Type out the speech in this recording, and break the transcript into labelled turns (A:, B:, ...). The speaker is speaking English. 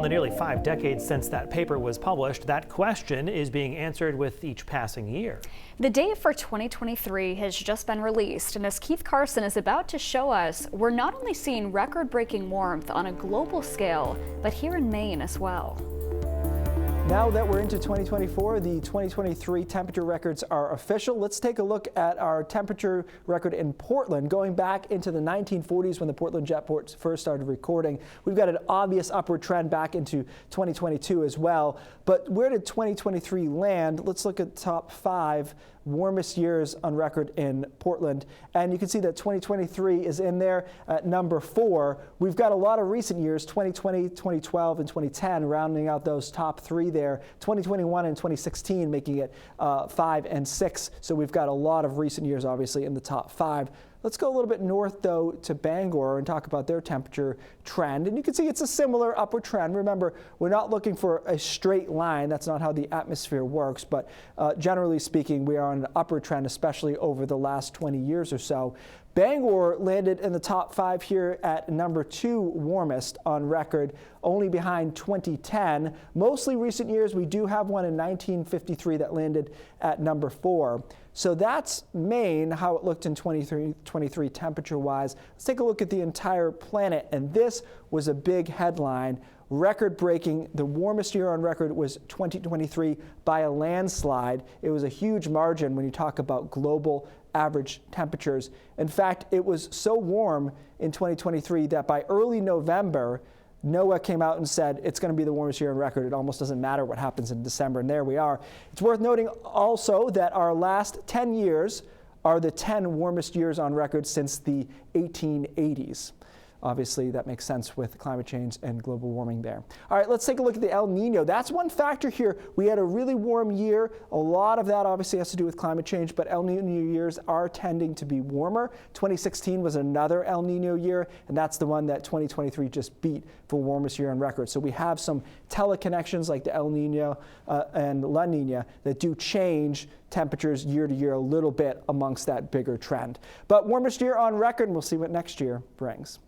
A: the nearly 5 decades since that paper was published, that question is being answered with each passing year.
B: The date for 2023 has just been released, and as Keith Carson is about to show us, we're not only seeing record-breaking warmth on a global scale, but here in Maine as well.
C: Now that we're into 2024, the 2023 temperature records are official. Let's take a look at our temperature record in Portland. Going back into the 1940s when the Portland Jetport first started recording, we've got an obvious upward trend back into 2022 as well. But where did 2023 land? Let's look at the top 5 warmest years on record in Portland. And you can see that 2023 is in there at number 4. We've got a lot of recent years, 2020, 2012, and 2010, rounding out those top 3 there. 2021 and 2016 making it 5 and 6. So we've got a lot of recent years, obviously, in the top 5. Let's go a little bit north, though, to Bangor and talk about their temperature trend. And you can see it's a similar upward trend. Remember, we're not looking for a straight line. That's not how the atmosphere works. But generally speaking, we are on an upward trend, especially over the last 20 years or so. Bangor landed in the top 5 here at number 2 warmest on record, only behind 2010. Mostly recent years. We do have one in 1953 that landed at number 4. So that's Maine, how it looked in 2023 temperature-wise. Let's take a look at the entire planet, and this was a big headline. Record-breaking, the warmest year on record was 2023 by a landslide. It was a huge margin when you talk about global average temperatures. In fact, it was so warm in 2023 that by early November, NOAA came out and said it's going to be the warmest year on record. It almost doesn't matter what happens in December, and there we are. It's worth noting also that our last 10 years are the 10 warmest years on record since the 1880s. Obviously, that makes sense with climate change and global warming there. All right, let's take a look at the El Nino. That's one factor here. We had a really warm year. A lot of that obviously has to do with climate change, but El Nino years are tending to be warmer. 2016 was another El Nino year, and that's the one that 2023 just beat for warmest year on record. So we have some teleconnections like the El Nino and La Nina that do change temperatures year to year a little bit amongst that bigger trend. But warmest year on record, and we'll see what next year brings.